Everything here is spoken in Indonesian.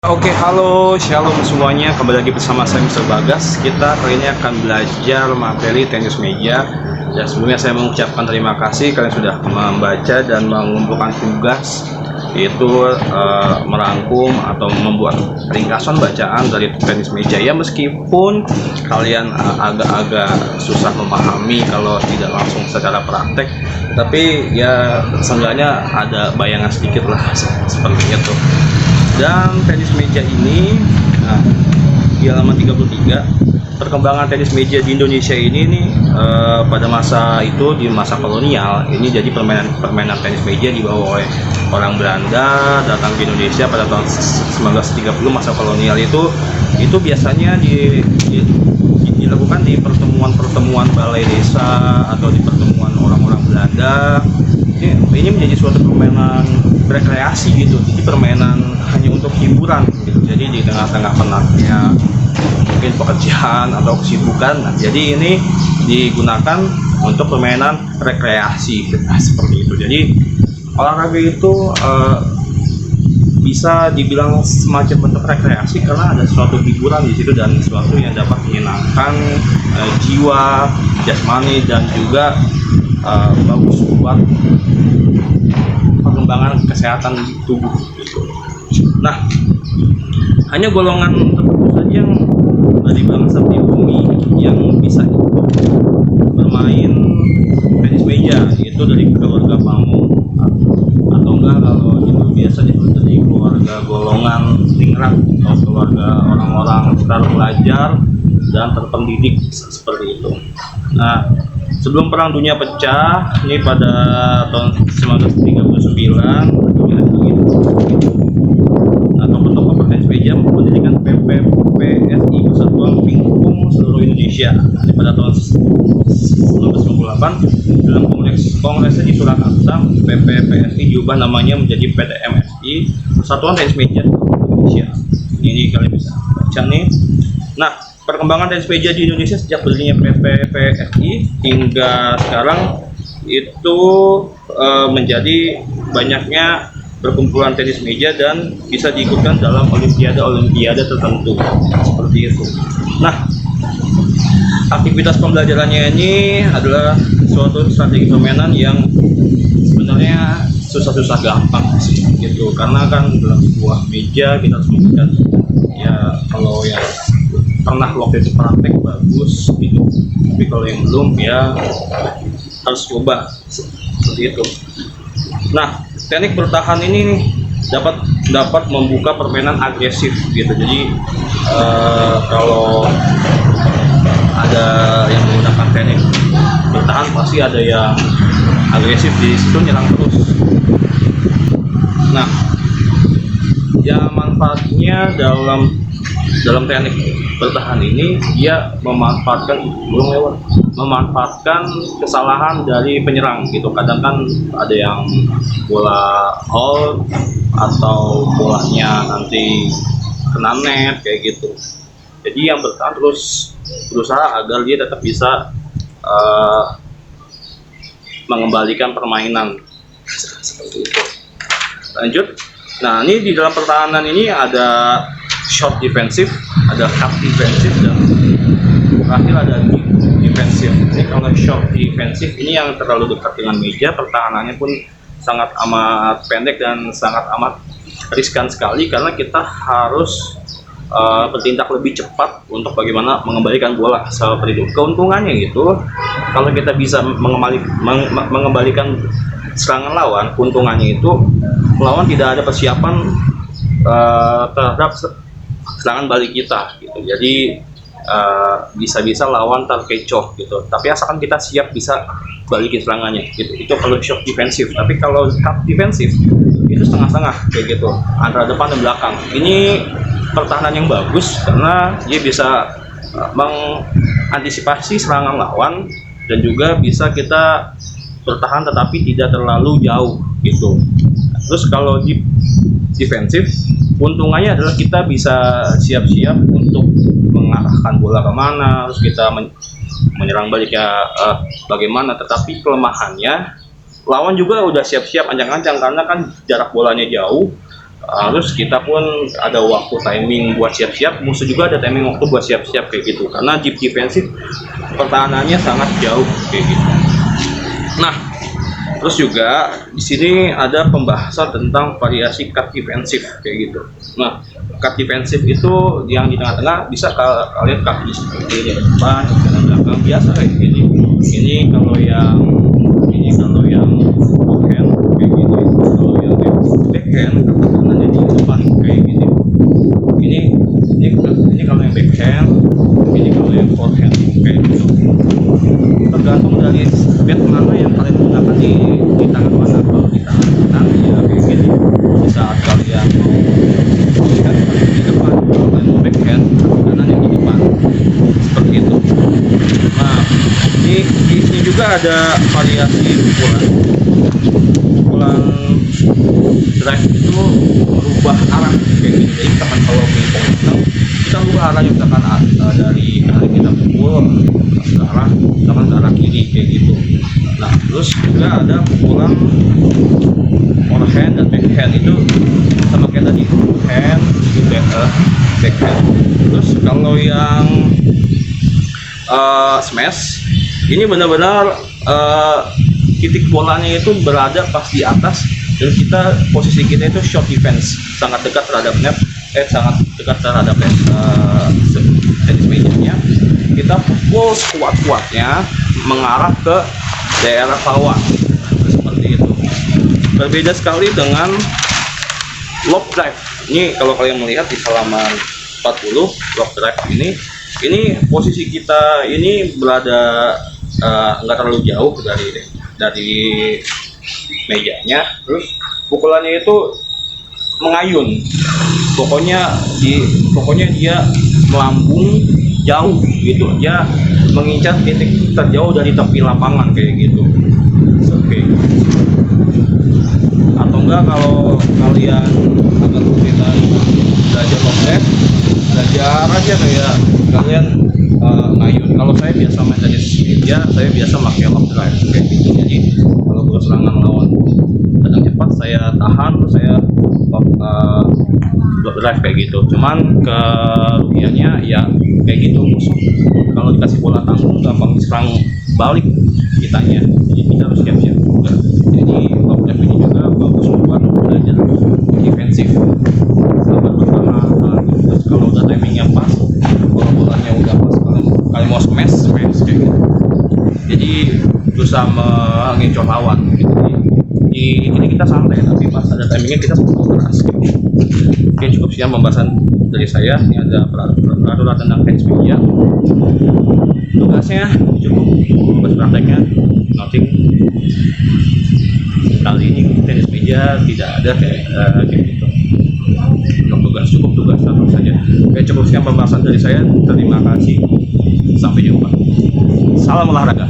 Oke, halo, shalom semuanya. Kembali lagi bersama saya Mr. Bagas. Kita kali ini akan belajar materi tenis meja. Dan sebelumnya saya mengucapkan terima kasih kalian sudah membaca dan mengumpulkan tugas, yaitu merangkum atau membuat ringkasan bacaan dari tenis meja. Ya, meskipun kalian agak-agak susah memahami kalau tidak langsung secara praktek, tapi ya seenggaknya ada bayangan sedikit lah seperti itu. Dan tenis meja ini, di halaman 33, perkembangan tenis meja di Indonesia ini nih, pada masa itu, di masa kolonial, ini jadi permainan tenis meja dibawa oleh orang Belanda datang ke Indonesia pada tahun 1930. Masa kolonial itu biasanya dilakukan di pertemuan balai desa atau di pertemuan orang-orang Belanda. Ini menjadi suatu permainan rekreasi gitu, jadi permainan hanya untuk hiburan gitu. Jadi di tengah-tengah penatnya mungkin pekerjaan atau kesibukan, jadi ini digunakan untuk permainan rekreasi gitu, seperti itu. Jadi olahraga itu bisa dibilang semacam bentuk rekreasi karena ada suatu hiburan di situ dan sesuatu yang dapat menyenangkan jiwa, jasmani, dan juga bagus buat pengembangan kesehatan tubuh gitu. Nah, hanya golongan tertentu saja yang dari bangsa pribumi yang bisa ikut bermain tenis meja, yaitu dari keluarga pamong atau enggak kalau itu biasa disebut dari keluarga golongan ningrat atau keluarga orang-orang terpelajar dan terpendidik seperti itu. Nah, sebelum Perang Dunia pecah, ini pada tahun 1939, tokoh-tokoh bertenis meja mendirikan PPPSI, Persatuan Pingpong Seluruh Indonesia. Pada tahun 1998, dalam kongresnya di Surakarta, PPPSI diubah namanya menjadi PTMSI, Persatuan Tenis Meja Indonesia. Ini kalian bisa baca nih. Nah, perkembangan tenis meja di Indonesia sejak berdirinya PPPSI hingga sekarang itu menjadi banyaknya perkumpulan tenis meja dan bisa diikutkan dalam olimpiade tertentu seperti itu. Nah, aktivitas pembelajarannya ini adalah suatu strategi permainan yang sebenarnya susah-susah gampang sih gitu, karena kan dalam sebuah meja kita harus memberikan, ya kalau yang pernah waktu itu praktek bagus gitu, tapi kalau yang belum ya harus coba seperti itu. Nah, teknik bertahan ini dapat membuka permainan agresif gitu. Jadi kalau ada yang menggunakan teknik bertahan pasti ada yang agresif, di situ nyerang terus. Nah, ya manfaatnya dalam teknik bertahan ini, dia memanfaatkan kesalahan dari penyerang gitu. Kadang kan ada yang bola out atau bolanya nanti kena net kayak gitu. Jadi yang bertahan terus berusaha agar dia tetap bisa mengembalikan permainan seperti itu. Lanjut. Nah, ini di dalam pertahanan ini ada short defensif, ada half defensif, dan terakhir ada deep defensif. Ini kalau short defensif ini yang terlalu dekat dengan meja, pertahanannya pun sangat amat pendek dan sangat amat riskan sekali karena kita harus bertindak lebih cepat untuk bagaimana mengembalikan bola seperti itu. Keuntungannya gitu, kalau kita bisa mengembalikan serangan lawan, keuntungannya itu lawan tidak ada persiapan terhadap serangan balik kita gitu. Jadi bisa-bisa lawan terkecoh gitu, tapi asalkan kita siap bisa balikin serangannya gitu. Itu kalau short defensif. Tapi kalau half defensif itu setengah-setengah kayak gitu, antara depan dan belakang. Ini pertahanan yang bagus karena dia bisa mengantisipasi serangan lawan dan juga bisa kita bertahan tetapi tidak terlalu jauh gitu. Terus kalau di defensif, keuntungannya adalah kita bisa siap-siap untuk mengarahkan bola kemana, terus kita menyerang baliknya bagaimana. Tetapi kelemahannya, lawan juga udah siap-siap ancang-ancang karena kan jarak bolanya jauh, Terus kita pun ada waktu timing buat siap-siap, musuh juga ada timing waktu buat siap-siap kayak gitu. Karena deep defensif pertahanannya sangat jauh kayak gitu. Nah, terus juga di sini ada pembahasan tentang variasi cut defensif kayak gitu. Nah, cut defensif itu yang di tengah-tengah bisa kalian cut di depan, di belakang biasa kayak gini. Ini kalau yang forehand kayak gitu. Kalau yang backhand nanti di depan kayak gini. Ini kalau yang backhand, ini kalau yang forehand kayak gitu. Tergantung dari bed mana yang kalian gunakan di tangan mana. Kalau di tangan kanan ya kayak gini. Di saat kalian mau backhand di depan, kalau kalian mau backhand kanan yang di depan, seperti itu. Nah, di sini juga ada variasi pukulan drive itu merubah arah kayak gini. Jadi misalkan kalau pingpong itu kita ubah arahnya, misalkan dari kita pukul ke arah, misalkan ke arah kiri kayak gitu. Nah, terus juga ada pukulan forehand dan backhand itu sama kayak tadi, hand backhand. Terus kalau yang smash ini benar-benar titik bolanya itu berada pas di atas, dan posisi kita itu short defense, sangat dekat terhadap net, sangat dekat terhadap tenis mejanya. Kita pukul sekuat-kuatnya mengarah ke daerah bawah seperti itu. Berbeda sekali dengan lob drive. Ini kalau kalian melihat di halaman 40 lob drive ini posisi kita ini berada nggak terlalu jauh dari mejanya. Terus pukulannya itu mengayun, pokoknya dia melambung jauh gitu, dia mengincar titik terjauh dari tepi lapangan kayak gitu. Oke. Atau enggak kalau kalian agak kesulitan belajar long drive, belajar aja kayak kalian ngayun. Kalau saya biasa main tenis meja, saya biasa pakai long drive kayak gitu. Jadi kalau bola serangan lawan datang cepat, saya tahan, terus saya long drive kayak gitu. Cuman kerugiannya ya kayak gitu, musuh kalau dikasih bola tanggung gampang diserang balik kitanya. Jadi kita harus siap-siap juga. Jadi long drive ini juga bagus buat belajar defensif, selamat bertahan. Terus kalau udah timingnya pas, kalau bolanya udah pas, kalian mau smash kayak gitu. Jadi berusaha mengincar lawan gitu. Di ini kita santai, tapi pas ada timingnya kita keras gitu. Oke, cukup sekian pembahasan dari saya. Ini ada peraturan tentang tenis meja. Tugasnya cukup, tugas prakteknya nothing. Kali ini tenis meja tidak ada kayak gitu. Cukup tugas satu saja. Oke, cukup sekian pembahasan dari saya. Terima kasih. Sampai jumpa. Salam olahraga.